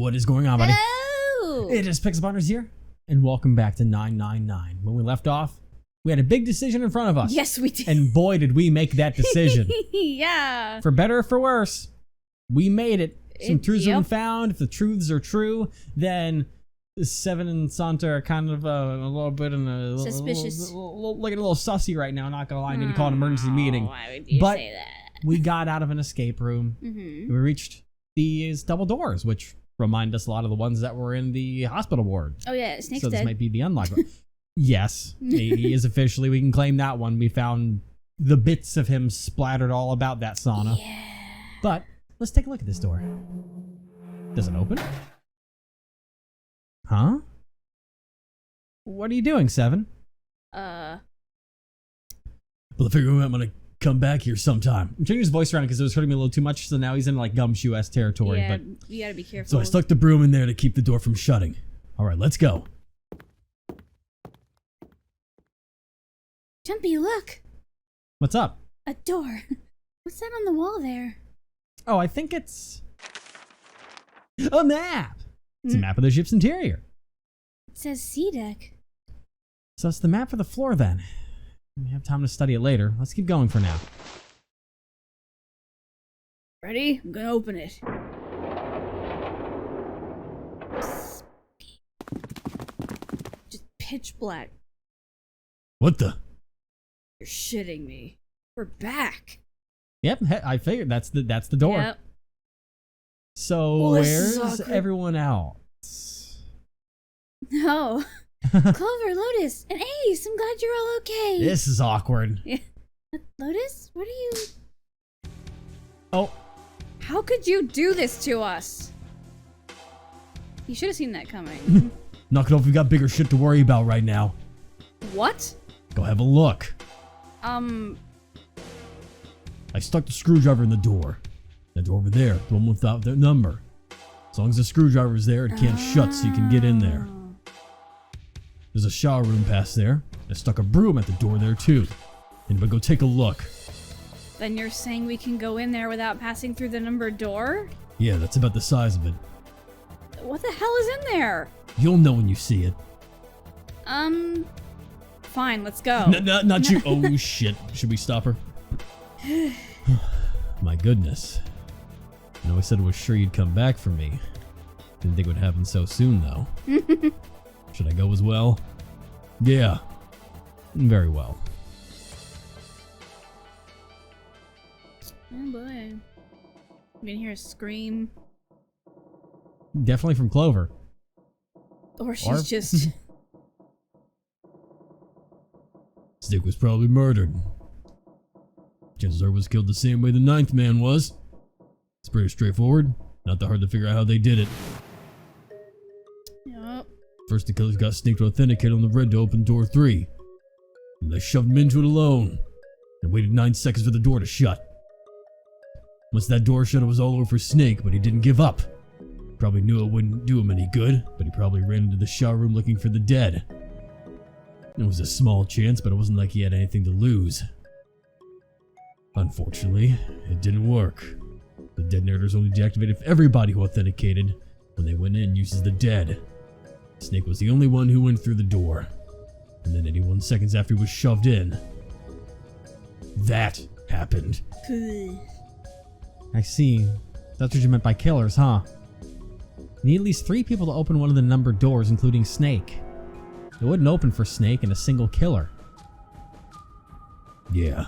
What is going on, buddy? Hello! It is Pixelbonders here, and welcome back to 999. When we left off, we had a big decision in front of us. Yes, we did. And boy, did we make that decision. Yeah. For better or for worse, we made it. Some truths have been Yep. found. If the truths are true, then Seven and Santa are kind of a little bit in a Suspicious. looking a little sussy right now. Not gonna lie, I need to call an emergency meeting. Why would you But say that? we got out of an escape room. Mm-hmm. We reached these double doors, which remind us a lot of the ones that were in the hospital ward. Oh yeah, Snake's So this dead. might be the unlocked one. Yes, he is officially. We can claim that one. We found the bits of him splattered all about that sauna. Yeah. But let's take a look at this door. Does it open? Huh? What are you doing, Seven? Uh. Well, I figure I'm gonna come back here sometime. I'm changing his voice around because it was hurting me a little too much, so now he's in like gumshoe-esque territory. Yeah, But you gotta be careful. so I stuck the broom in there to keep the door from shutting. All right, let's go. Jumpy, look! What's up? A door. What's that on the wall there? Oh, I think it's a map. It's a map of the ship's interior. It says sea deck. So it's the map for the floor then. We have time to study it later. Let's keep going for now. Ready? I'm gonna open it. Just pitch black. What the? You're shitting me. We're back. Yep, I figured that's the door. Yep. So Well, this is where's awkward. everyone else? No. Clover, Lotus, and Ace. I'm glad you're all okay. This is awkward. Yeah. Lotus, what are you? Oh, How could you do this to us? You should have seen that coming. knock it off. We got bigger shit to worry about right now. What? Go have a look. I stuck the screwdriver in the door. That door over there, the one without the number. As long as the screwdriver's there, it can't shut, so you can get in there. There's a shower room past there. I stuck a broom at the door there too. Anybody go take a look. Then you're saying we can go in there without passing through the numbered door? Yeah, that's about the size of it. What the hell is in there? You'll know when you see it. Fine, let's go. Not you. Oh shit. Should we stop her? My goodness. I know I said I was sure you'd come back for me. Didn't think it would happen so soon though. Should I go as well? Yeah. Very well. Oh boy. You can hear a scream. Definitely from Clover. Or she's just... Stick was probably murdered. Chances are was killed the same way the ninth man was. It's pretty straightforward. Not that hard to figure out how they did it. Yup. First, the killers got Snake to authenticate on the red to open door 3. And they shoved him into it alone. And waited 9 seconds for the door to shut. Once that door shut, it was all over for Snake, but he didn't give up. Probably knew it wouldn't do him any good, but he probably ran into the shower room looking for the dead. It was a small chance, but it wasn't like he had anything to lose. Unfortunately, it didn't work. The detonator's only deactivated if everybody who authenticated when they went in uses the dead. Snake was the only one who went through the door. And then 81 seconds after he was shoved in, that happened. I see. That's what you meant by killers, huh? Need at least 3 people to open one of the numbered doors, including Snake. It wouldn't open for Snake and a single killer. Yeah.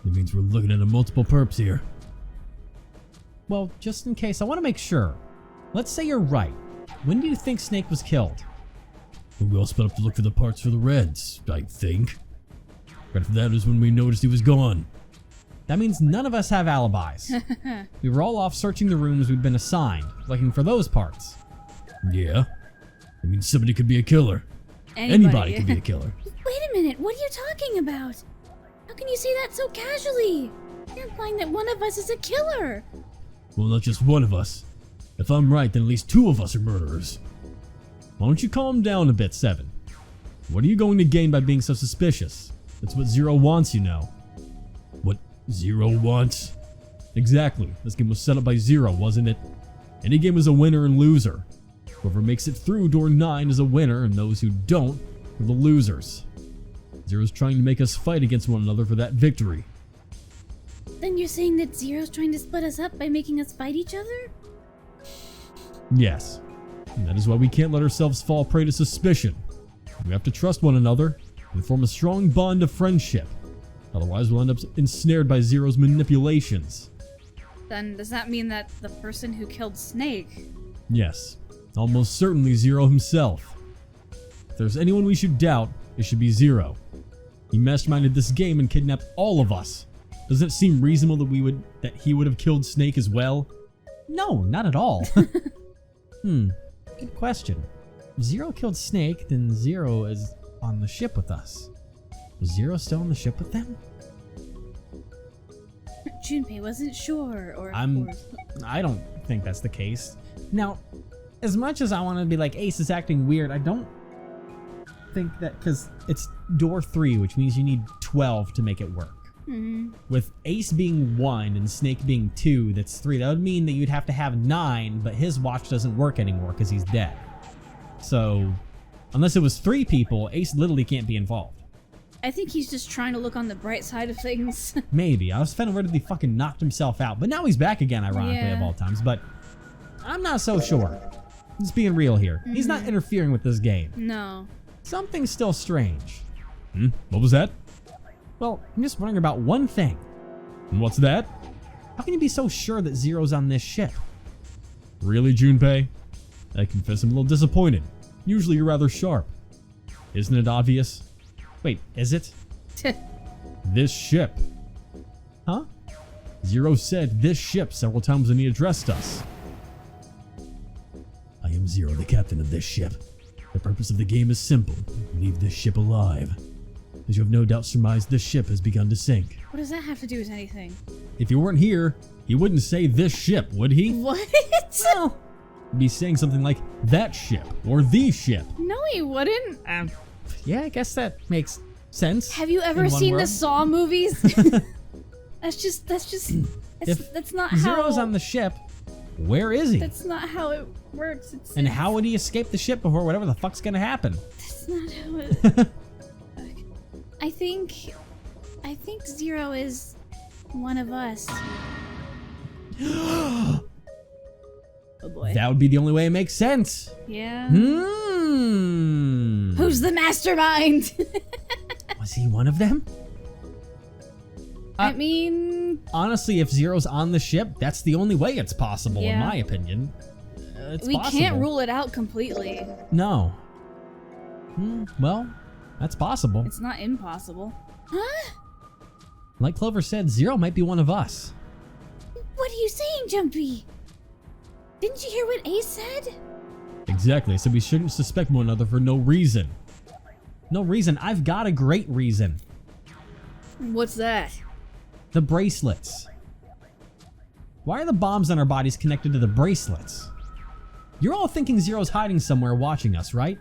That means we're looking at a multiple perps here. Well, just in case, I want to make sure. Let's say you're right. When do you think Snake was killed? We all split up to look for the parts for the Reds, I think. Right after that is when we noticed he was gone. That means none of us have alibis. We were all off searching the rooms we'd been assigned, looking for those parts. Yeah. That means somebody could be a killer. Anybody could be a killer. Wait a minute, what are you talking about? How can you say that so casually? You're implying that one of us is a killer. Well, not just one of us. If I'm right, then at least 2 of us are murderers. Why don't you calm down a bit, Seven? What are you going to gain by being so suspicious? That's what Zero wants, you know. What Zero wants? Exactly. This game was set up by Zero, wasn't it? Any game is a winner and loser. Whoever makes it through door 9 is a winner, and those who don't are the losers. Zero's trying to make us fight against one another for that victory. Then you're saying that Zero's trying to split us up by making us fight each other? Yes. And that is why we can't let ourselves fall prey to suspicion. We have to trust one another and form a strong bond of friendship. Otherwise, we'll end up ensnared by Zero's manipulations. Then does that mean that the person who killed Snake... Yes. Almost certainly Zero himself. If there's anyone we should doubt, it should be Zero. He masterminded this game and kidnapped all of us. Doesn't it seem reasonable that he would have killed Snake as well? No, not at all. Good question. If Zero killed Snake, then Zero is on the ship with us. Was Zero still on the ship with them? Junpei wasn't sure, or... I don't think that's the case. Now, as much as I want to be like, Ace is acting weird, I don't think that, because it's door 3, which means you need 12 to make it work. With Ace being 1 and Snake being 2, that's 3. That would mean that you'd have to have 9, but his watch doesn't work anymore because he's dead. So, unless it was 3 people, Ace literally can't be involved. I think he's just trying to look on the bright side of things. Maybe. I was kind of worried that he fucking knocked himself out, but now he's back again, ironically, of all times. But I'm not so sure. Just being real here. He's not interfering with this game. No. Something's still strange. What was that? Well, I'm just wondering about one thing. And what's that? How can you be so sure that Zero's on this ship? Really, Junpei? I confess I'm a little disappointed. Usually you're rather sharp. Isn't it obvious? Wait, is it? This ship. Huh? Zero said this ship several times when he addressed us. I am Zero, the captain of this ship. The purpose of the game is simple. Leave this ship alive. As you have no doubt surmised, this ship has begun to sink. What does that have to do with anything? If you weren't here, he wouldn't say this ship, would he? What? No. He'd be saying something like that ship or the ship. No, he wouldn't. Yeah, I guess that makes sense. Have you ever seen the Saw movies? That's not how... Zero's on the ship, where is he? That's not how it works. And how would he escape the ship before whatever the fuck's gonna happen? That's not how it... I think Zero is one of us. Oh boy. That would be the only way it makes sense. Yeah. Who's the mastermind? Was he one of them? I mean... Honestly, if Zero's on the ship, that's the only way it's possible, in my opinion. We can't rule it out completely. No. Well, that's possible. It's not impossible. Huh? Like Clover said, Zero might be one of us. What are you saying, Jumpy? Didn't you hear what Ace said? Exactly, so we shouldn't suspect one another for no reason. No reason? I've got a great reason. What's that? The bracelets. Why are the bombs on our bodies connected to the bracelets? You're all thinking Zero's hiding somewhere watching us, right?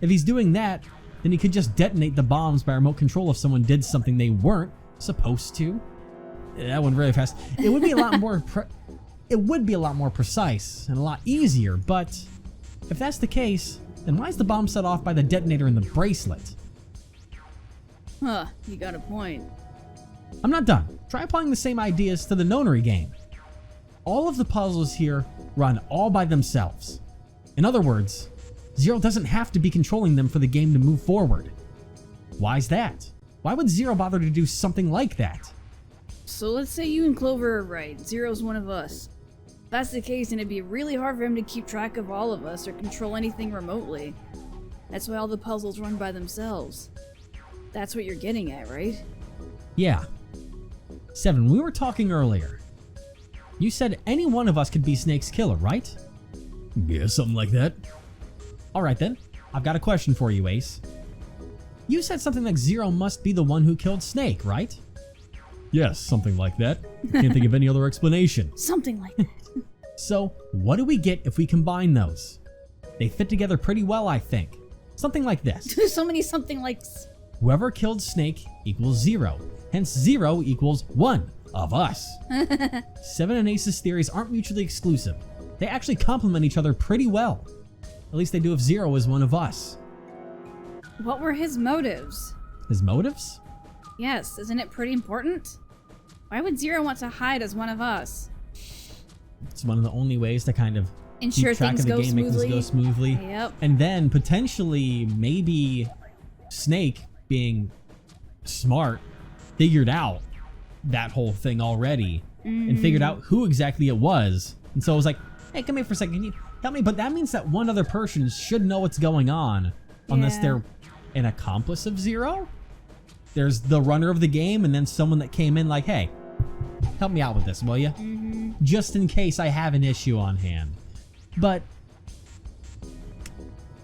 If he's doing that, then he could just detonate the bombs by remote control if someone did something they weren't supposed to. That went really fast. It would be a lot more precise and a lot easier, but if that's the case, then why is the bomb set off by the detonator in the bracelet? Huh, you got a point. I'm not done. Try applying the same ideas to the nonary game. All of the puzzles here run all by themselves. In other words, Zero doesn't have to be controlling them for the game to move forward. Why's that? Why would Zero bother to do something like that? So let's say you and Clover are right. Zero's one of us. If that's the case, then it'd be really hard for him to keep track of all of us or control anything remotely. That's why all the puzzles run by themselves. That's what you're getting at, right? Yeah. 7, we were talking earlier. You said any one of us could be Snake's killer, right? Yeah, something like that. Alright then, I've got a question for you, Ace. You said something like Zero must be the one who killed Snake, right? Yes, something like that. Can't think of any other explanation. Something like that. So, what do we get if we combine those? They fit together pretty well, I think. Something like this. There's so many something likes. Whoever killed Snake equals 0. Hence 0 equals 1 of us. 7 and Ace's theories aren't mutually exclusive. they actually complement each other pretty well. At least they do if Zero is one of us. What were his motives? His motives? Yes, isn't it pretty important? Why would Zero want to hide as one of us? It's one of the only ways to kind of Ensure keep track things of the go game, make things go smoothly. Yep. And then potentially maybe Snake, being smart, figured out that whole thing already and figured out who exactly it was. And so I was like, hey, come here for a second. Can you help me? But that means that one other person should know what's going on unless they're an accomplice of Zero. There's the runner of the game and then someone that came in like, hey, help me out with this, will you? Just in case I have an issue on hand. But,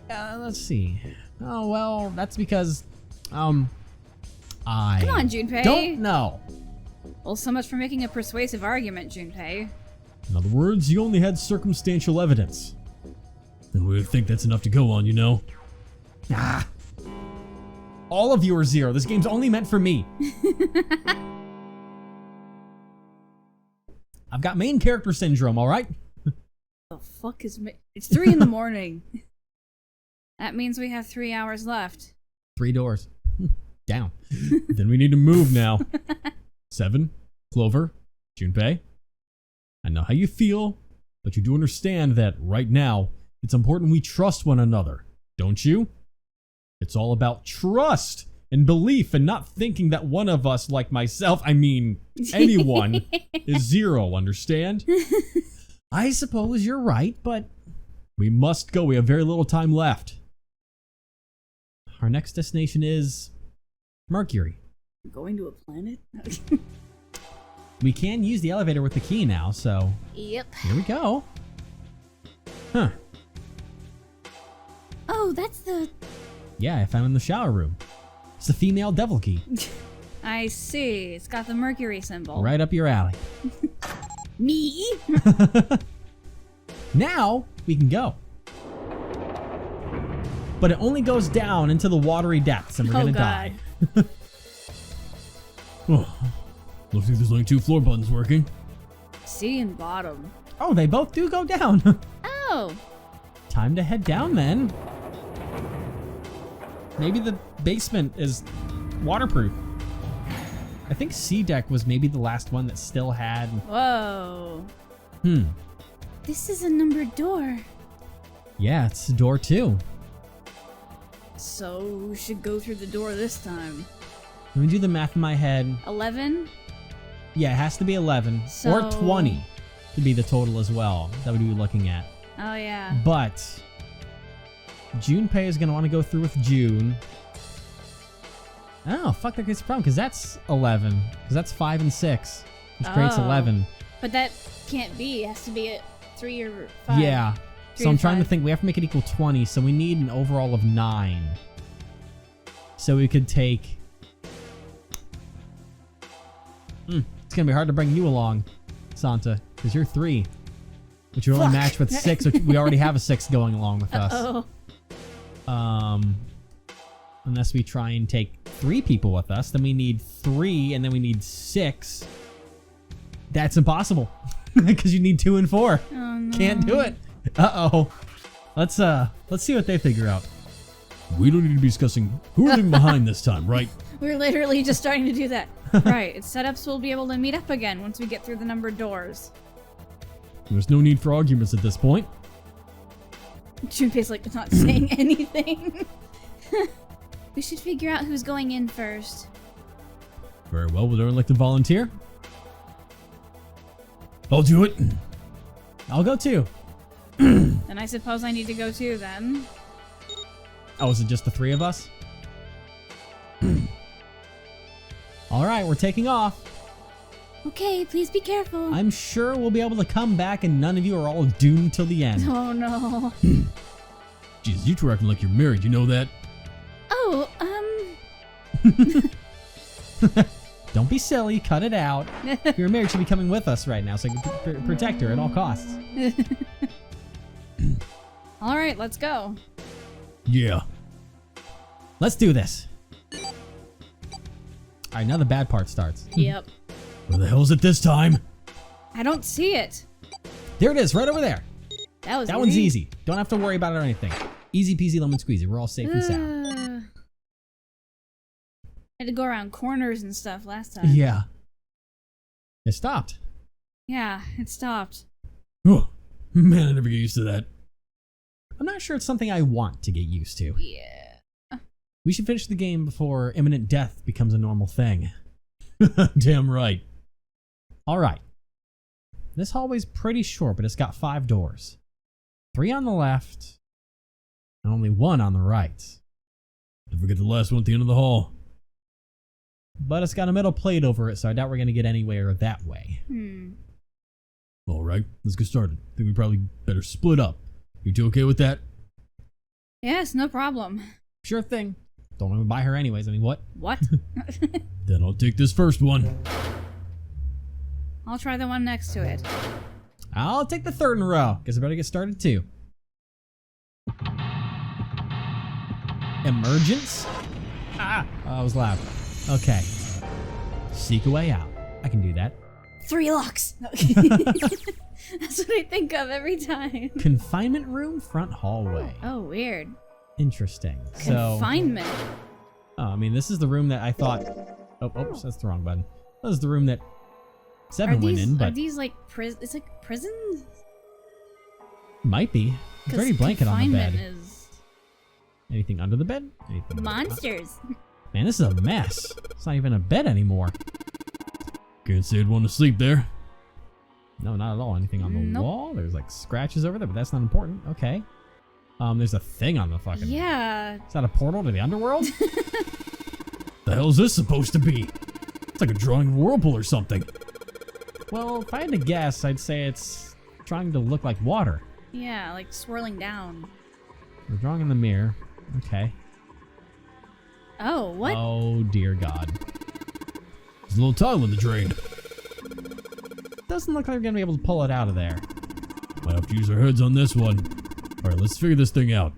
let's see. Oh, well, that's because, I Come on, Junpei. don't know. Well, so much for making a persuasive argument, Junpei. In other words, you only had circumstantial evidence. And we think that's enough to go on, you know? Ah. All of you are Zero. This game's only meant for me. I've got main character syndrome, alright? The fuck is It's 3 in the morning. That means we have 3 hours left. 3 doors. Down. Then we need to move now. 7, Clover, Junpei. I know how you feel, but you do understand that right now, it's important we trust one another, don't you? It's all about trust and belief and not thinking that one of us, like myself, I mean anyone, is Zero, understand? I suppose you're right, but we must go. We have very little time left. Our next destination is Mercury. Going to a planet? We can use the elevator with the key now, so Yep. here we go. Huh. Oh, that's the... Yeah, I found it in the shower room. It's the female devil key. I see. It's got the Mercury symbol. Right up your alley. Me? Now we can go. But it only goes down into the watery depths and we're gonna die. Oh, looks like there's only 2 floor buttons working. C and bottom. Oh, they both do go down. Oh. Time to head down then. Maybe the basement is waterproof. I think C deck was maybe the last one that still had... Whoa. This is a numbered door. Yeah, it's a door too. So we should go through the door this time. Let me do the math in my head. 11? Yeah, it has to be 11 So- or 20 to be the total as well that we'd be looking at. Oh yeah. But Junpei is going to want to go through with June. Oh, fuck, that creates a problem because that's 11. Because that's 5 and 6, which creates Oh. 11. But that can't be. It has to be a 3 or 5. Yeah. 3 So I'm or trying to 5. think. We have to make it equal 20, so we need an overall of 9. So we could take... it's going to be hard to bring you along, Santa, because you're 3. Which would only Fuck. match with 6, which we already have a 6 going along with us. Oh. Unless we try and take 3 people with us, then we need 3, and then we need 6. That's impossible, because you need 2 and 4. Oh, no. Can't do it. Uh-oh. Let's see what they figure out. We don't need to be discussing who we're leaving behind this time, right? We're literally just starting to do that. Right. It's set up so we'll be able to meet up again once we get through the numbered doors. There's no need for arguments at this point. Junpei's like not saying anything. We should figure out who's going in first. Very well. Would anyone like to volunteer? I'll do it. I'll go too. Then I suppose I need to go too then. Oh, is it just the 3 of us? All right, we're taking off. Okay, please be careful. I'm sure we'll be able to come back and none of you are all doomed till the end. Oh no. Jesus, you 2 acting like you're married, you know that? Oh, Don't be silly, cut it out. If you're married, she'd be coming with us right now, so I can protect her at all costs. All right, let's go. Yeah. Let's do this. All right, now the bad part starts. Yep. Where the hell is it this time? I don't see it. There it is, right over there. That one's easy. Don't have to worry about it or anything. Easy peasy lemon squeezy. We're all safe and sound. Had to go around corners and stuff last time. Yeah. It stopped. Yeah, it stopped. Oh, man, I never get used to that. I'm not sure it's something I want to get used to. Yeah. We should finish the game before imminent death becomes a normal thing. Damn right. Alright. This hallway's pretty short, but it's got 5 doors. 3 on the left, and only 1 on the right. Don't forget the last one at the end of the hall. But it's got a metal plate over it, so I doubt we're going to get anywhere that way. Alright, let's get started. I think we probably better split up. You two okay with that? Yes, no problem. Sure thing. Don't want to buy her anyways. I mean, what? What? Then I'll take this first one. I'll try the one next to it. I'll take the third in a row. Guess I better get started too. Emergence? Ah! Oh, that was loud. Okay. Seek a way out. I can do that. 3 locks! No. That's what I think of every time. Confinement room, front hallway. Oh, weird. Interesting. Confinement. Oh, I mean, this is the room that I thought... Oh, oops, that's the wrong button. That was the room that Seven went in, but... Are these like it's like prisons? Might be. There's already a blanket on the bed. Is... Anything under the bed? Anything Monsters. Man, this is a mess. It's not even a bed anymore. Can't say I'd want to sleep there. No, not at all. Anything on the wall? There's like scratches over there, but that's not important. Okay. There's a thing on the fucking... Yeah. Is that a portal to the underworld? The hell is this supposed to be? It's like a drawing of a whirlpool or something. Well, if I had to guess, I'd say it's trying to look like water. Yeah, like swirling down. We're drawing in the mirror. Okay. Oh, what? Oh, dear God. There's a little tile in the drain. Doesn't look like we're going to be able to pull it out of there. Might have to use our heads on this one. Alright, let's figure this thing out.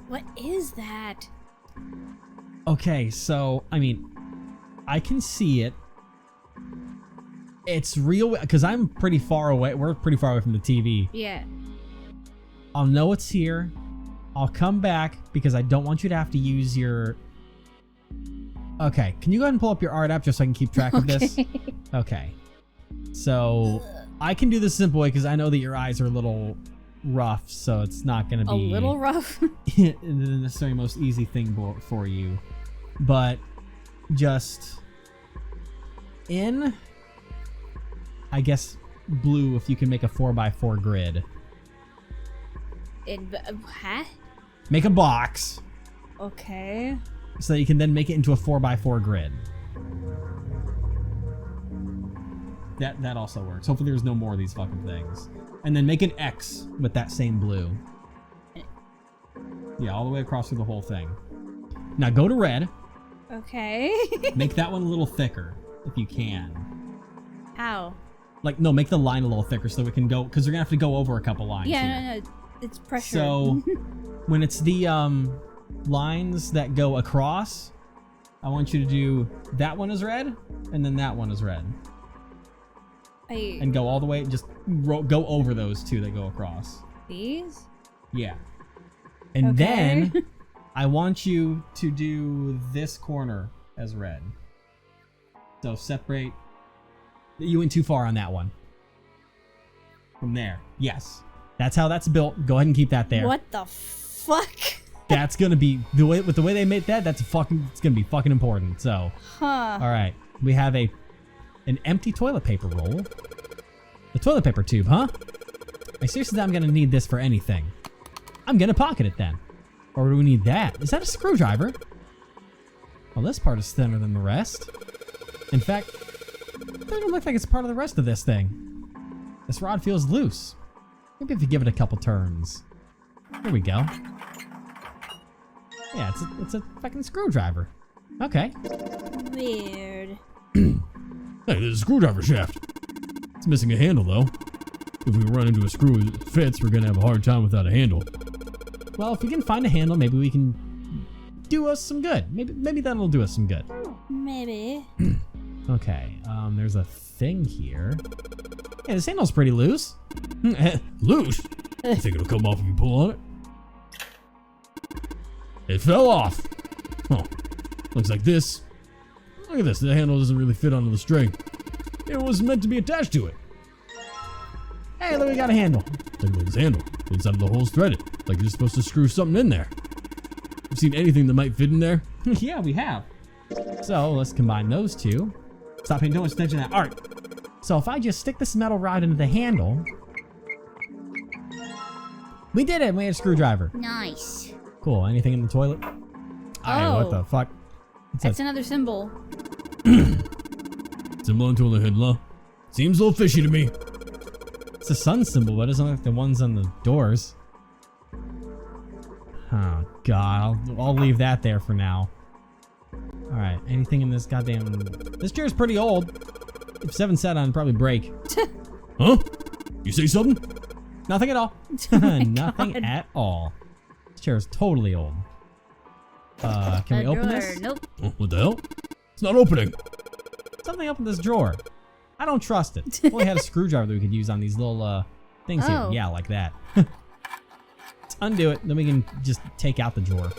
What is that? Okay, so, I mean, I can see it. It's real, because I'm pretty far away. We're pretty far away from the TV. Yeah. I'll know it's here. I'll come back because I don't want you to have to use your... Okay, can you go ahead and pull up your art app just so I can keep track of this? Okay. So, I can do this simple way because I know that your eyes are a little rough, so it's not going to be... A little rough? the necessarily most easy thing for you. But, just... in... I guess blue if you can make a 4x4 grid. Huh? Make a box Okay. so that you can then make it into a 4x4 grid. That also works. Hopefully there's no more of these fucking things. And then make an X with that same blue. Yeah, all the way across through the whole thing. Now go to red. Okay. Make that one a little thicker if you can. How? Like, no, make the line a little thicker so that we can go, because you're gonna have to go over a couple lines here. Yeah, no, it's pressure. So, when it's the lines that go across, I want you to do that one is red, and then that one is red. And go all the way, just go over those two that go across. These? Yeah. And then, I want you to do this corner as red. So separate... You went too far on that one. From there. Yes. That's how that's built. Go ahead and keep that there. What the fuck? That's gonna be with the way they made that. It's gonna be fucking important. So, huh? All right, we have an empty toilet paper roll, a toilet paper tube, huh? I seriously doubt I'm gonna need this for anything. I'm gonna pocket it then, or do we need that? Is that a screwdriver? Well, this part is thinner than the rest. In fact, it doesn't look like it's part of the rest of this thing. This rod feels loose. Maybe if you give it a couple turns. Here we go. Yeah, it's a fucking screwdriver. Okay. Weird. Hey, there's a screwdriver shaft. It's missing a handle, though. If we run into a screw that fits, we're gonna have a hard time without a handle. Well, if we can find a handle, maybe we can do us some good. Maybe that'll do us some good. Maybe. Okay, there's a thing here. Yeah, this handle's pretty loose. Loose? You think it'll come off if you pull on it? It fell off. Huh. Looks like this. Look at this. The handle doesn't really fit onto the string. It was meant to be attached to it. Hey, look, we got a handle. Take a look at this handle. The inside of the hole's threaded. Like you're supposed to screw something in there. You seen anything that might fit in there? Yeah, we have. So let's combine those two. Stop paying too much attention to that art. So if I just stick this metal rod into the handle. We did it. We had a screwdriver. Nice. Cool. Anything in the toilet? Alright, what the fuck? That's another symbol. Symbol on toilet head, law. Seems a little fishy to me. It's a sun symbol, but it doesn't look like the ones on the doors. Oh god, I'll leave that there for now. Alright, anything in this goddamn... This chair's pretty old. If 7 sat on, it'd probably break. Huh? You say something? Nothing at all. Nothing at all. This chair is totally old. Can we open this? Nope. Oh, what the hell? It's not opening. Something up in this drawer. I don't trust it. We only had a screwdriver that we could use on these little things here. Oh. Yeah, like that. Let's undo it, then we can just take out the drawer.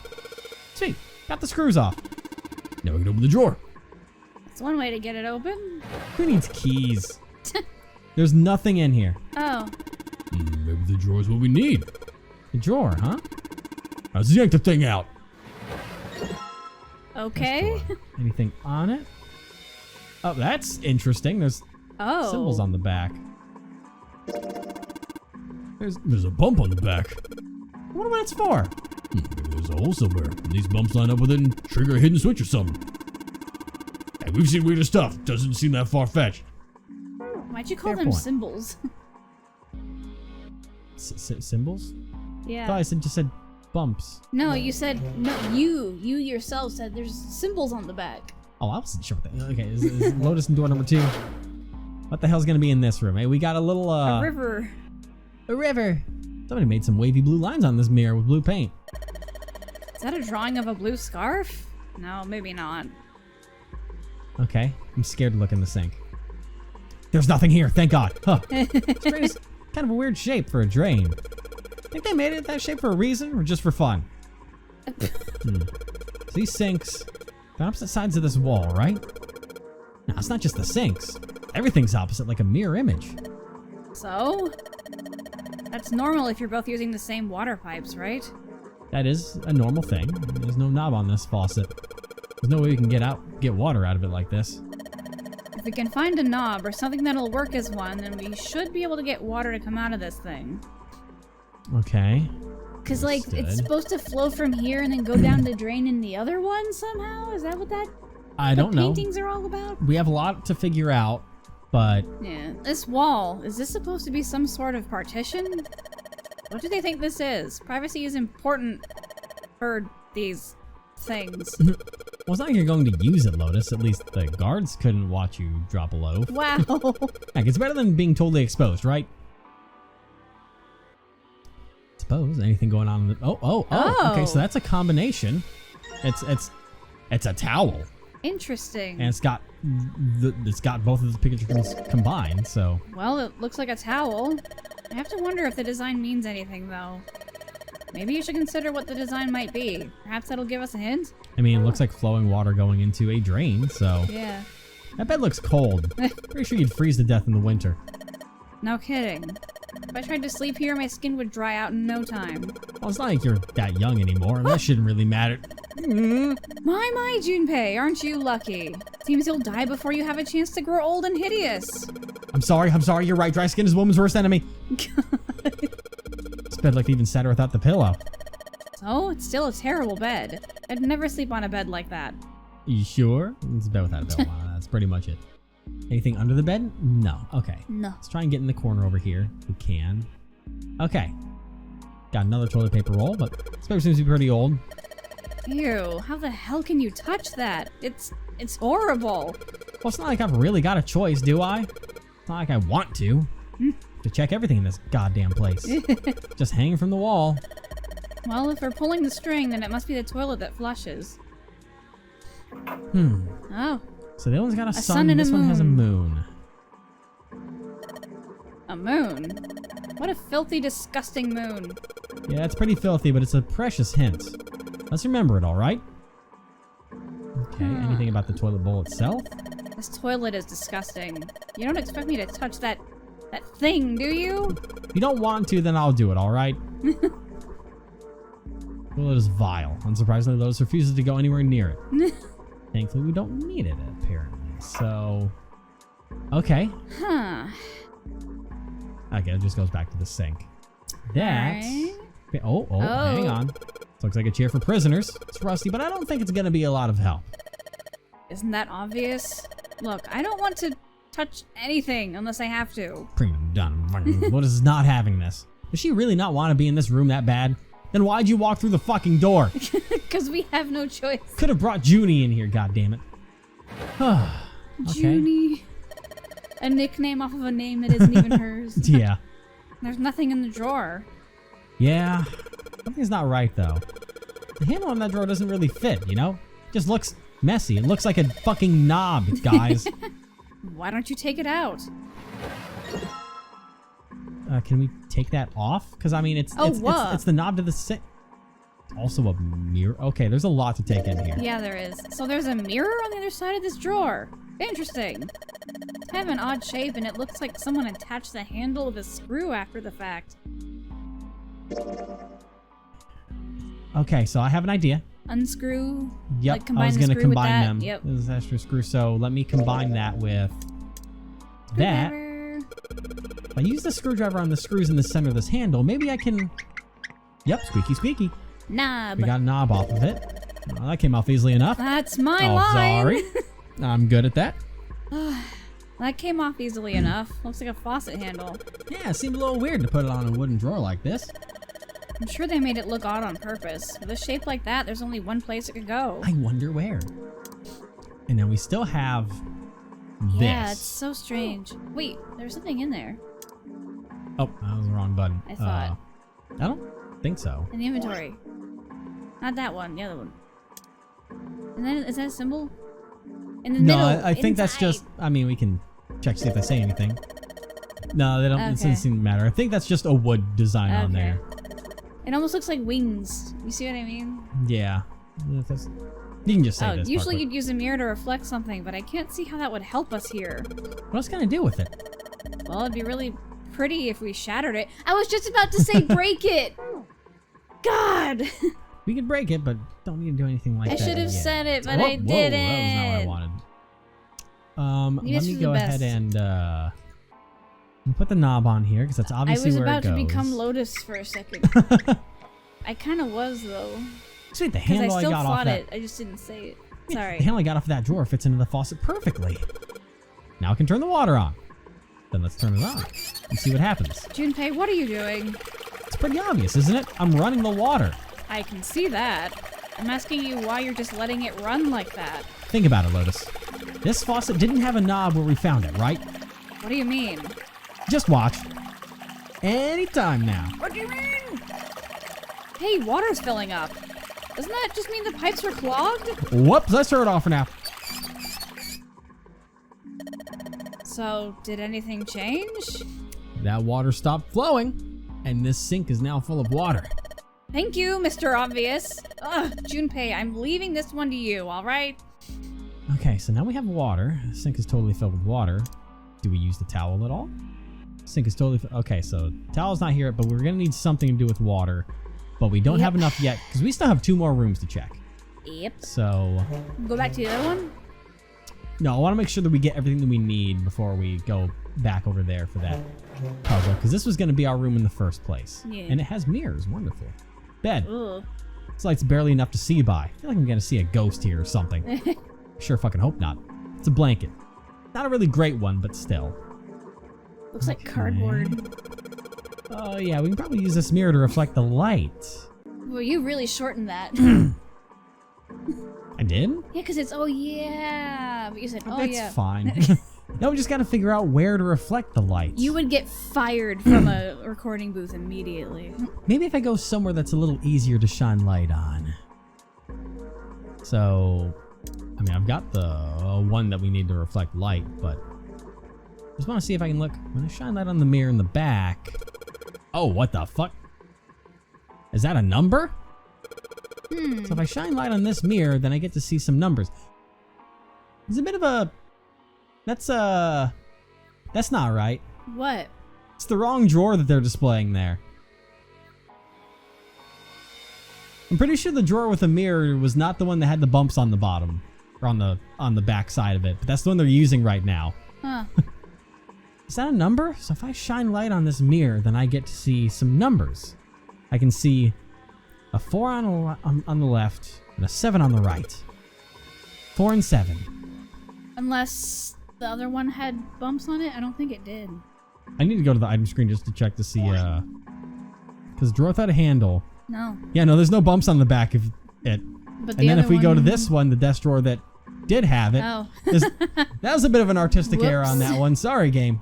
Sweet, got the screws off. Now we can open the drawer. That's one way to get it open. Who needs keys? There's nothing in here. Oh. Maybe the drawer's what we need. The drawer, huh? Let's yank the thing out. Okay. Anything on it? Oh, that's interesting. There's Oh. symbols on the back. There's a bump on the back. I wonder what it's for. Maybe there's a hole somewhere. And these bumps line up with it and trigger a hidden switch or something. Hey, we've seen weirder stuff. Doesn't seem that far-fetched. Why'd you call Fair them point. symbols? Symbols? I Yeah. thought I just said bumps. No, you said no. You yourself said there's symbols on the back. Oh, I wasn't sure what that. Okay, is Lotus in door number 2? What the hell's gonna be in this room? Hey, we got a little A river. A river. Somebody made some wavy blue lines on this mirror with blue paint. Is that a drawing of a blue scarf? No, maybe not. Okay, I'm scared to look in the sink. There's nothing here, thank God. Huh. This drain is kind of a weird shape for a drain. Think they made it that shape for a reason or just for fun? So these sinks, they're opposite sides of this wall, right? No, it's not just the sinks. Everything's opposite, like a mirror image. So? That's normal if you're both using the same water pipes, right? That is a normal thing. There's no knob on this faucet. There's no way we can get water out of it like this. If we can find a knob or something that'll work as one, then we should be able to get water to come out of this thing. Okay. Cause like, it's Understood. supposed to flow from here and then go down the drain in the other one somehow? Is that what I don't know. paintings are all about? We have a lot to figure out, but Yeah. This wall, is this supposed to be some sort of partition? What do they think this is? Privacy is important for these things. well, it's not like you're going to use it, Lotus. At least the guards couldn't watch you drop a loaf. Wow. Heck, it's better than being totally exposed, right? Suppose anything going on in the Oh. Okay, so that's a combination. It's a towel, Interesting. and it's got both of the pictures combined. So Well, it looks like a towel. I have to wonder if the design means anything, though. Maybe you should consider what the design might be. Perhaps that'll give us a hint? I mean, it looks like flowing water going into a drain. So Yeah. that bed looks cold. Pretty sure you'd freeze to death in the winter. No kidding. If I tried to sleep here, my skin would dry out in no time. Well, it's not like you're that young anymore. That shouldn't really matter. My, Junpei, aren't you lucky? Seems you'll die before you have a chance to grow old and hideous. I'm sorry, you're right. Dry skin is woman's worst enemy. This bed looked even sadder without the pillow. So, it's still a terrible bed. I'd never sleep on a bed like that. You sure? It's a bed without a pillow on it. That's pretty much it. Anything under the bed? No. Okay. No. Let's try and get in the corner over here. If we can. Okay. Got another toilet paper roll, but this paper seems to be pretty old. Ew, how the hell can you touch that? It's horrible. Well, it's not like I've really got a choice, do I? It's not like I want to. To check everything in this goddamn place. Just hanging from the wall. Well, if we're pulling the string, then it must be the toilet that flushes. Oh, So the other one's got a sun, sun and a this one has a moon. a moon. What a filthy, disgusting moon. Yeah, it's pretty filthy, but it's a precious hint. Let's remember it, alright? Okay, anything about the toilet bowl itself? This toilet is disgusting. You don't expect me to touch that thing, do you? If you don't want to, then I'll do it, alright? Toilet is vile. Unsurprisingly, Lotus refuses to go anywhere near it. Thankfully, we don't need it, apparently. So... Okay. Huh. Okay, it just goes back to the sink. That's... Alright. Okay, oh, hang on. This looks like a chair for prisoners. It's rusty, but I don't think it's gonna be a lot of help. Isn't that obvious? Look, I don't want to touch anything unless I have to. Prima donna. Lotus is not having this. Does she really not want to be in this room that bad? Then why'd you walk through the fucking door? Because we have no choice. Could have brought Junie in here, goddammit. Okay. Junie. A nickname off of a name that isn't even hers. Yeah. There's nothing in the drawer. Yeah. Something's not right, though. The handle on that drawer doesn't really fit, you know? It just looks messy. It looks like a fucking knob, guys. Why don't you take it out? Can we take that off? Because, I mean, it's the knob to the sink. Also a mirror. Okay, there's a lot to take in here. Yeah, there is. So there's a mirror on the other side of this drawer. Interesting. It's kind of an odd shape, and it looks like someone attached the handle with a screw after the fact. Okay, so I have an idea. Unscrew. Yep, Like combine I was the going to screw with combine that. them. Yep. This is extra screw, so let me combine that with that. If I use the screwdriver on the screws in the center of this handle, maybe I can... Yep, squeaky squeaky. Knob. We got a knob off of it. Oh, that came off easily enough. That's my Oh, line. sorry. I'm good at that. That came off easily enough. Looks like a faucet handle. Yeah, it seemed a little weird to put it on a wooden drawer like this. I'm sure they made it look odd on purpose. With a shape like that, there's only one place it could go. I wonder where. And then we still have this. Yeah, it's so strange. Wait, there's something in there. Oh, that was the wrong button. I thought. I don't think so. In the inventory. Not that one, the other one. And then, is that a symbol? In the middle. No, I think that's inside. just, I mean, we can check to see if they say anything. No, they don't, it Okay. doesn't seem to matter. I think that's just a wood design on Okay. there. It almost looks like wings. You see what I mean? Yeah. You can just say this. Usually part, you'd use a mirror to reflect something, but I can't see how that would help us here. what else can I do with it? Well, it'd be really pretty if we shattered it. I was just about to say break it! God! We can break it, but don't need to do anything like I that. should have yet. said it, but Whoa, I whoa, didn't. that was not what I wanted. Maybe Let it's me for go the ahead best. and put the knob on here, because that's I obviously was where about it to goes. become Lotus for a second. I kind of was, though. Sweet, the Because I handle I still got off thought that. it. I just didn't say it. Yeah, Sorry. the handle I got off that drawer fits into the faucet perfectly. Now I can turn the water on. Then let's turn it on and see what happens. Junpei, what are you doing? It's pretty obvious, isn't it? I'm running the water. I can see that. I'm asking you why you're just letting it run like that. Think about it, Lotus. This faucet didn't have a knob where we found it, right? What do you mean? Just watch. Anytime now. What do you mean? Hey, water's filling up. Doesn't that just mean the pipes are clogged? Whoops, let's turn it off for now. So, did anything change? That water stopped flowing, and this sink is now full of water. Thank you, Mr. Obvious. Ugh, Junpei, I'm leaving this one to you, alright? Okay, so now we have water. The sink is totally filled with water. Do we use the towel at all? Sink is totally okay, so towel's not here, but we're gonna need something to do with water. But we don't have enough yet, because we still have 2 more rooms to check. Yep. So, Go back to the other one? no, I want to make sure that we get everything that we need before we go back over there for that puzzle, because this was going to be our room in the first place. Yeah. And it has mirrors, wonderful. Bed. Ugh. This light's barely enough to see by. I feel like I'm going to see a ghost here or something. Sure fucking hope not. It's a blanket. Not a really great one, but still. Looks like cardboard. Oh yeah, we can probably use this mirror to reflect the light. Well, you really shortened that. I did? Yeah, because it's, oh yeah. But you said, oh That's yeah. fine. Now we just got to figure out where to reflect the light. You would get fired from a recording booth immediately. Maybe if I go somewhere that's a little easier to shine light on. So, I mean, I've got the one that we need to reflect light, but I just want to see if I can look. When I shine light on the mirror in the back, Oh, what the fuck? Is that a number? Hmm. So if I shine light on this mirror, then I get to see some numbers. There's a bit of a... That's not right. What? It's the wrong drawer that they're displaying there. I'm pretty sure the drawer with the mirror was not the one that had the bumps on the bottom. Or on the back side of it. But that's the one they're using right now. Huh. Is that a number? So if I shine light on this mirror, then I get to see some numbers. I can see a 4 on the left and a 7 on the right. 4 and 7. Unless the other one had bumps on it? I don't think it did. I need to go to the item screen just to check to see, because drawer without a handle. No. Yeah, no, there's no bumps on the back of it. But And then if we go to this one, the desk drawer that did have it, Oh. that was a bit of an artistic error on Whoops. that one. Sorry, game.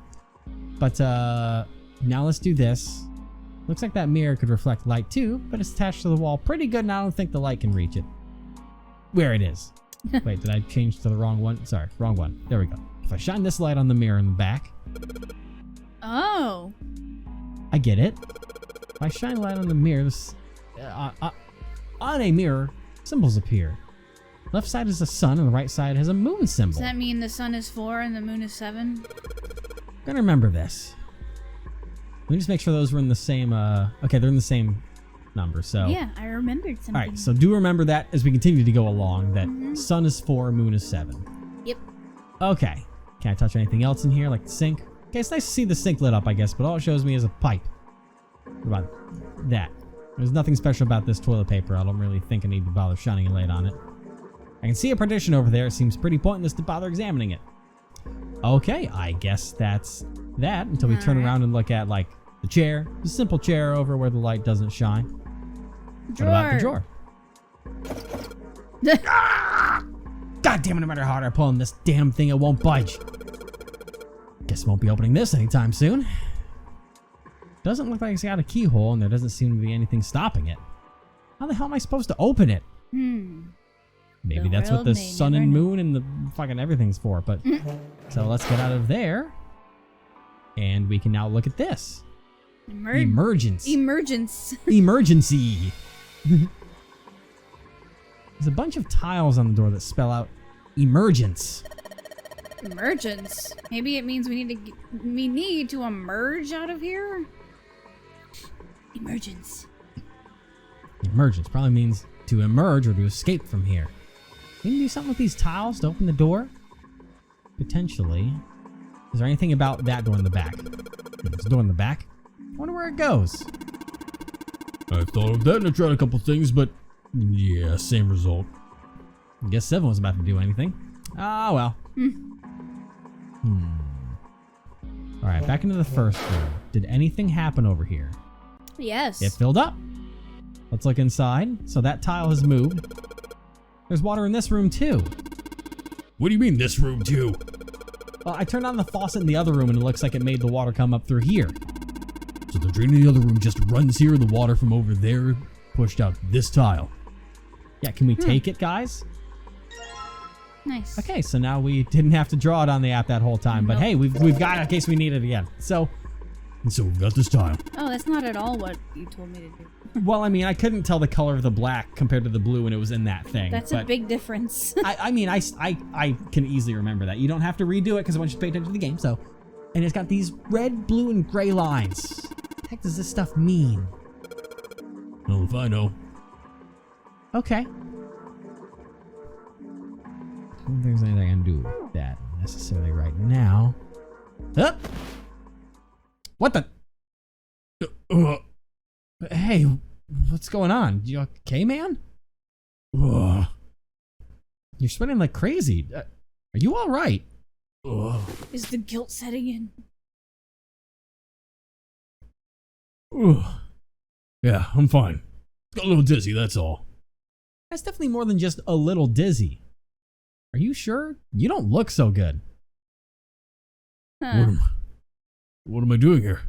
But now let's do this. Looks like that mirror could reflect light too, but it's attached to the wall pretty good, and I don't think the light can reach it. Where it is. Wait, did I change to the wrong one? Sorry, wrong one. There we go. If I shine this light on the mirror in the back, Oh. I get it. If I shine light on the mirror, on a mirror, symbols appear. Left side is a sun, and the right side has a moon symbol. Does that mean the sun is 4 and the moon is 7? Gonna remember this. Let me just make sure those were in the same, okay, they're in the same number, so. Yeah, I remembered something. Alright, so do remember that as we continue to go along, that sun is 4, moon is 7. Yep. Okay. Can I touch anything else in here, like the sink? Okay, it's nice to see the sink lit up, I guess, but all it shows me is a pipe. What about that? There's nothing special about this toilet paper. I don't really think I need to bother shining a light on it. I can see a partition over there. It seems pretty pointless to bother examining it. Okay, I guess that's that until we turn around and look at, like, the chair. The simple chair over where the light doesn't shine. Drawer. What about the drawer? God damn it, no matter how hard I pull on this damn thing, it won't budge. Guess I won't be opening this anytime soon. Doesn't look like it's got a keyhole, and there doesn't seem to be anything stopping it. How the hell am I supposed to open it? Maybe The that's what world the may sun never and know. moon and the fucking everything's for, but... So let's get out of there. And we can now look at this. Emergence. Emergence. Emergency. There's a bunch of tiles on the door that spell out emergence. Emergence. Maybe it means we need to emerge out of here. Emergence. Emergence probably means to emerge or to escape from here. We can do something with these tiles to open the door? Potentially. Is there anything about that door in the back? There's a door in the back? I wonder where it goes. I thought of that and I tried a couple things, but yeah, same result. I guess 7 was about to do anything. Ah, well. Alright, back into the first room. Did anything happen over here? Yes. It filled up. Let's look inside. So that tile has moved. There's water in this room too. What do you mean this room too? Well, I turned on the faucet in the other room and it looks like it made the water come up through here. So the drain in the other room just runs here, the water from over there pushed out this tile. Yeah, can we take it, guys? Nice. Okay, so now we didn't have to draw it on the app that whole time, but Nope. hey, we've got it in case we need it again. So, And so we've got this tile. Oh, that's not at all what you told me to do. well, I mean, I couldn't tell the color of the black compared to the blue when it was in that thing. That's a but big difference. I mean, I can easily remember that. You don't have to redo it because I want you to pay attention to the game. So, and it's got these red, blue, and gray lines. What the heck does this stuff mean? Well, if I know. Okay. I don't think there's anything I can do with that necessarily right now. Up. What the? Hey, what's going on? You okay, man? Uh, You're sweating like crazy. Are you all right? Is the guilt setting in? yeah, I'm fine. Got a little dizzy, that's all. That's definitely more than just a little dizzy. Are you sure? You don't look so good. Huh. What am I doing here?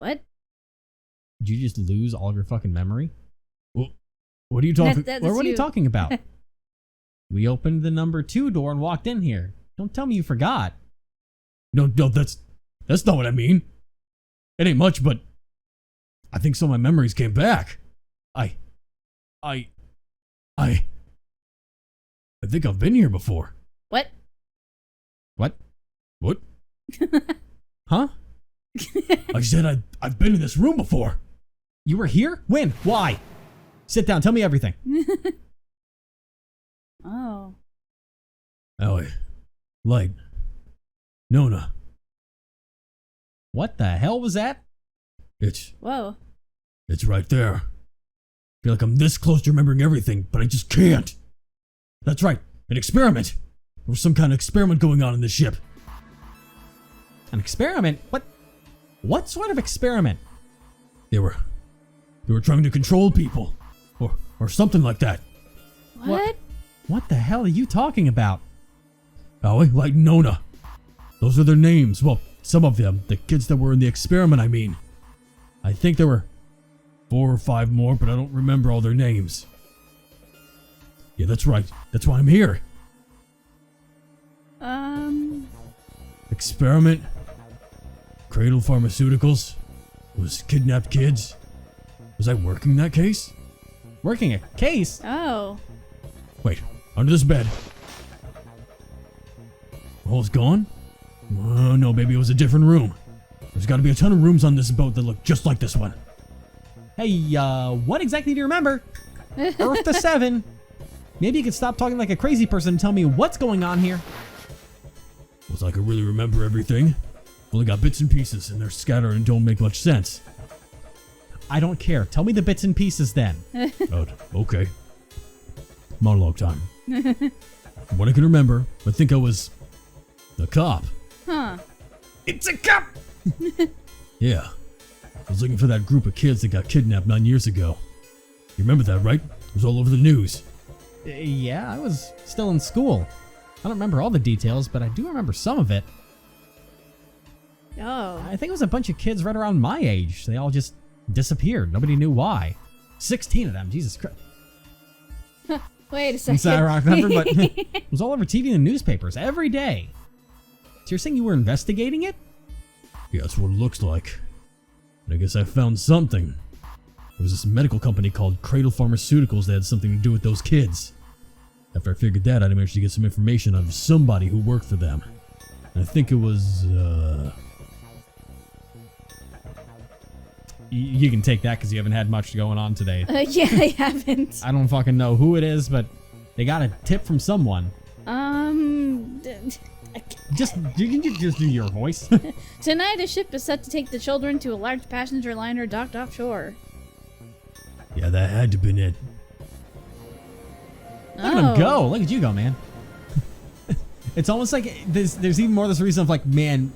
What? Did you just lose all of your fucking memory? Well, what are you talking? That's Or what are you you. talking about? We opened the number 2 door and walked in here. Don't tell me you forgot. No, that's not what I mean. It ain't much, but I think some of my memories came back. I think I've been here before. What? What? What? Huh? I said I've been in this room before. You were here? When? Why? Sit down. Tell me everything. Oh. Ellie. Light. Nona. What the hell was that? Whoa. It's right there. I feel like I'm this close to remembering everything, but I just can't. That's right. An experiment. There was some kind of experiment going on in this ship. An experiment? What sort of experiment? They were trying to control people. Or something like that. What? What the hell are you talking about? Ellie, Light, and Nona. Those are their names. Well, some of them. The kids that were in the experiment, I mean. I think there were 4 or 5 more, but I don't remember all their names. Yeah, that's right. That's why I'm here. Experiment. Cradle Pharmaceuticals. Was kidnapped kids. Was I working that case? Working a case? Oh. Wait, under this bed. Oh, it's gone? Oh, no, maybe it was a different room. There's gotta be a ton of rooms on this boat that look just like this one. Hey, what exactly do you remember? Earth to 7. Maybe you could stop talking like a crazy person and tell me what's going on here. Was I could really remember everything. Only got bits and pieces, and they're scattered and don't make much sense. I don't care. Tell me the bits and pieces then. Oh, okay. Monologue time. What I can remember, I think I was a cop. Huh. It's a cop! Yeah. I was looking for that group of kids that got kidnapped 9 years ago. You remember that, right? It was all over the news. Yeah, I was still in school. I don't remember all the details, but I do remember some of it. Oh. I think it was a bunch of kids right around my age. They all just disappeared. Nobody knew why. 16 of them. Jesus Christ. Wait a I'm second. sorry, I don't remember, but it was all over TV and newspapers every day. So you're saying you were investigating it? Yeah, that's what it looks like. And I guess I found something. There was this medical company called Cradle Pharmaceuticals that had something to do with those kids. After I figured that out, I managed to get some information out of somebody who worked for them. And I think it was, You can take that because you haven't had much going on today. Yeah, I haven't. I don't fucking know who it is, but they got a tip from someone. You can just do your voice. Tonight, a ship is set to take the children to a large passenger liner docked offshore. yeah, that had to have been it. Look at him go. Look at you go, man. It's almost like there's even more of this reason of like, man,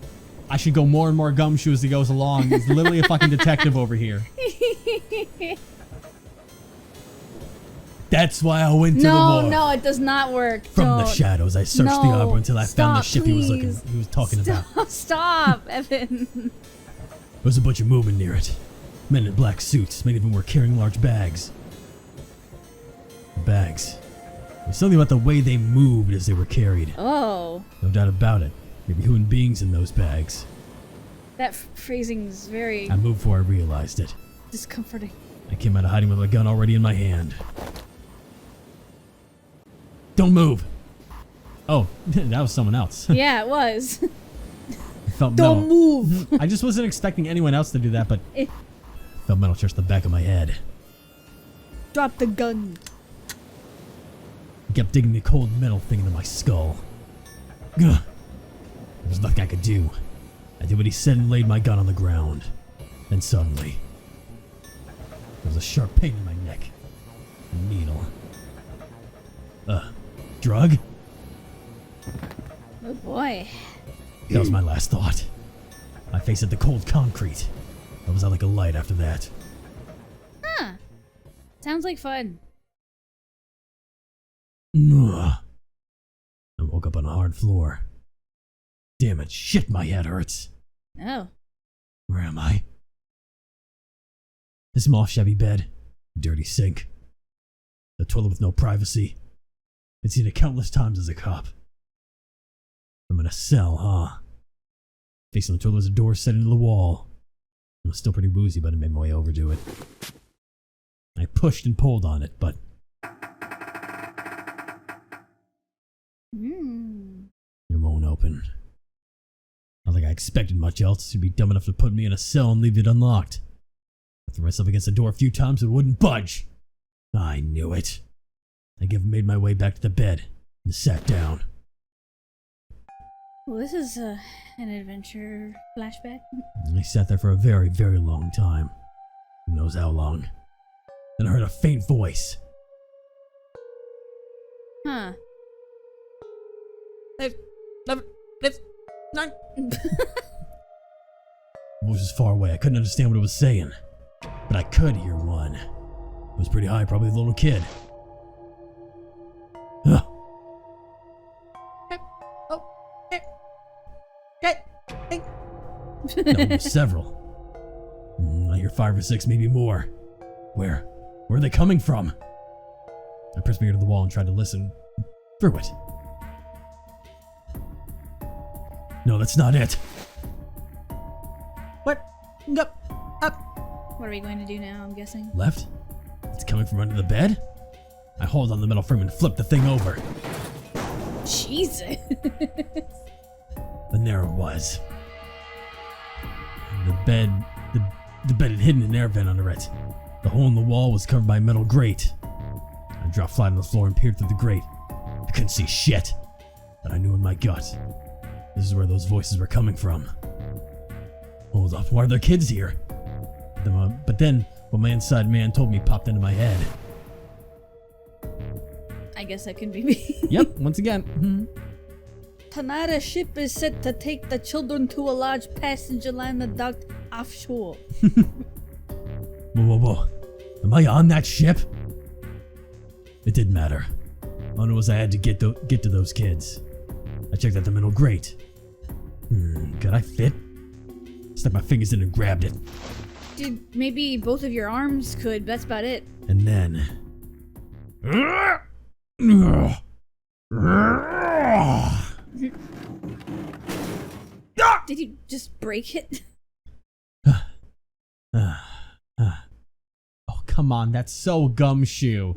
I should go more and more gumshoe as he goes along. He's literally a fucking detective over here. That's why I went to the bar. No, it does not work. From the Don't. shadows, I searched the No, arbor until I found the stop, ship he was please. talking about. Stop, Evan. There was a bunch of movement near it. Men in black suits, many of them were carrying large bags. Bags. There's something about the way they moved as they were carried. Oh. No doubt about it. Maybe human beings in those bags. That phrasing's very I moved before I realized it. discomforting. I came out of hiding with my gun already in my hand. Don't move! Oh, that was someone else. Yeah, it was. I felt Don't metal. move. I just wasn't expecting anyone else to do that, but Felt metal touch the back of my head. Drop the gun. I kept digging the cold metal thing into my skull. Ugh. There was nothing I could do. I did what he said and laid my gun on the ground. Then suddenly, there was a sharp pain in my neck. A needle. Drug? Oh boy. That was my last thought. My face hit the cold concrete. I was out like a light after that. Huh. Sounds like fun. Ugh. I woke up on a hard floor. Damn it, shit, my head hurts. Oh. Where am I? A small shabby bed, a dirty sink, a toilet with no privacy. I'd seen it countless times as a cop. I'm in a cell, huh? Facing the toilet was a door set into the wall. I was still pretty woozy, but I made my way over to it. I pushed and pulled on it, but it won't open. Not like I expected much else. You'd be dumb enough to put me in a cell and leave it unlocked. I threw myself against the door a few times and it wouldn't budge. I knew it. I made my way back to the bed and sat down. Well, this is an adventure flashback. I sat there for a very, very long time. Who knows how long. Then I heard a faint voice. Huh. The voice was far away. I couldn't understand what it was saying. But I could hear one. It was pretty high, probably a little kid. Huh. No, there were several. I hear 5 or 6, maybe more. Where are they coming from? I pressed my ear to the wall and tried to listen through it. No, that's not it. What? Up. What are we going to do now, I'm guessing? Left? It's coming from under the bed? I hold on the metal frame and flip the thing over. Jesus. And there it was. The bed had hidden an air vent under it. The hole in the wall was covered by a metal grate. I dropped flat on the floor and peered through the grate. I couldn't see shit, but I knew in my gut, this is where those voices were coming from. Hold up, why are there kids here? But then, what my inside man told me popped into my head. I guess that could be me. Yep, once again. Tanada ship is set to take the children to a large passenger liner docked offshore. Whoa. Am I on that ship? It didn't matter. All I knew was I had to get to those kids. I checked out the metal grate. Could I fit? Stuck my fingers in and grabbed it. Dude, maybe both of your arms could, that's about it. And then... Did you just break it? Oh, come on, that's so gumshoe.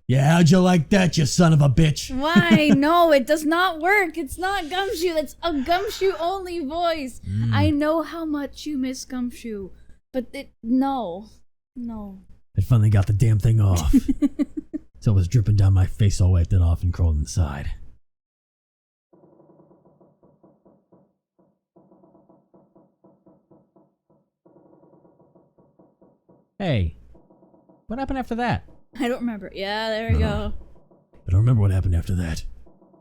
Yeah, how'd you like that, you son of a bitch? Why? No, it does not work. It's not Gumshoe. That's a Gumshoe only voice. I know how much you miss Gumshoe, but no. I finally got the damn thing off. So it was dripping down my face, so I wiped it off and crawled inside. Hey, what happened after that? I don't remember. Yeah, there we go. I don't remember what happened after that.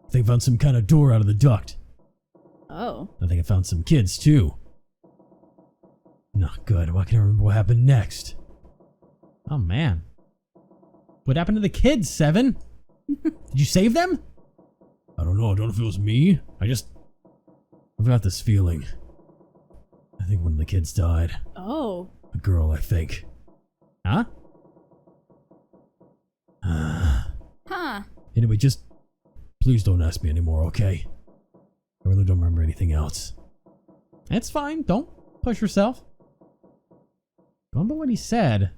I think I found some kind of door out of the duct. Oh. I think I found some kids, too. Not good. Why can't I remember what happened next? Oh, man. What happened to the kids, Seven? Did you save them? I don't know. I don't know if it was me. I've got this feeling. I think one of the kids died. Oh. A girl, I think. Huh? Huh. Anyway, just please don't ask me anymore, okay? I really don't remember anything else. It's fine. Don't push yourself. Remember what he said.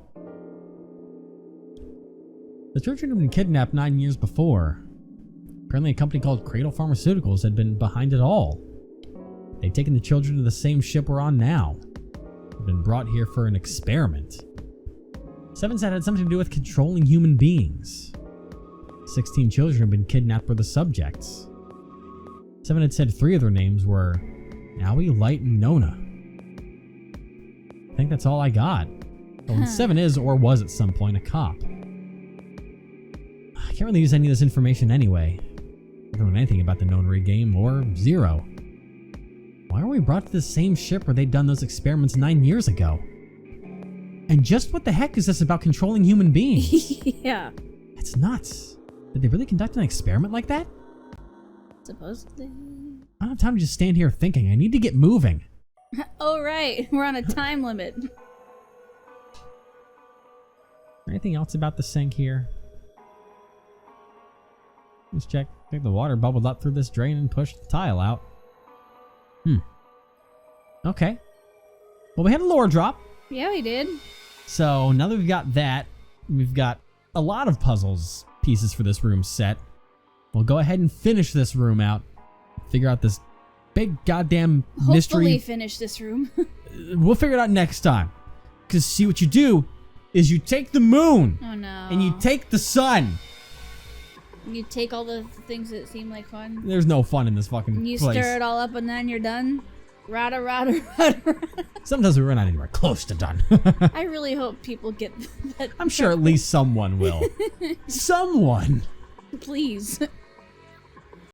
The children had been kidnapped 9 years before. Apparently a company called Cradle Pharmaceuticals had been behind it all. They'd taken the children to the same ship we're on now. They'd been brought here for an experiment. Seven said it had something to do with controlling human beings. 16 children had been kidnapped were the subjects. Seven had said 3 of their names were Aoi, Light, and Nona. I think that's all I got. Oh, and Seven is, or was at some point, a cop. I can't really use any of this information anyway. I don't know anything about the Nona game or Zero. Why were we brought to the same ship where they'd done those experiments 9 years ago? And just what the heck is this about controlling human beings? Yeah. It's nuts. Did they really conduct an experiment like that? Supposedly. I don't have time to just stand here thinking. I need to get moving. Oh, right. We're on a time limit. Anything else about the sink here? Let's check. I think the water bubbled up through this drain and pushed the tile out. Okay. Well, we had a lore drop. Yeah, we did. So now that we've got that, we've got a lot of puzzles pieces for this room set. We'll go ahead and finish this room out. Figure out this big goddamn mystery. Hopefully finish this room. We'll figure it out next time. Because see, what you do is you take the moon. Oh no. And you take the sun. You take all the things that seem like fun. There's no fun in this fucking And you place. stir it all up and then you're done. Rada, rada, rada, rada. Sometimes we're not anywhere close to done. I really hope people get that. I'm sure at least someone will. Someone. Please.